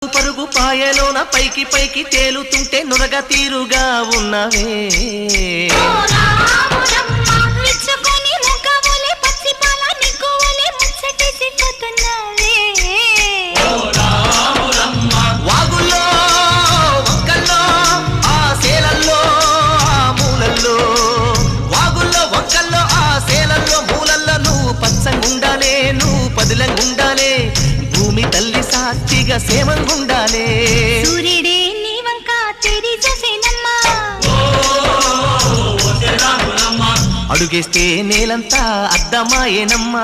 పరుగు పాయలోన పైకి పైకి తేలుతుంటే నురగ తీరుగా ఉన్నవే వాగుల్లో వంకల్లో ఆ సేలల్లో ఆ మూలల్లో వాగుల్లో వంకల్లో ఆ సేలల్లో మూలల్లో నువ్వు పచ్చంగుండాలే నువ్వు పదిలంగుండాలే భూమి తల్లి సాక్షిగా సేమంగుండాలే సూర్యుడే నీ వంక తెరి చూసేనమ్మా అడుగేస్తే నేలంతా అద్దమాయేనమ్మా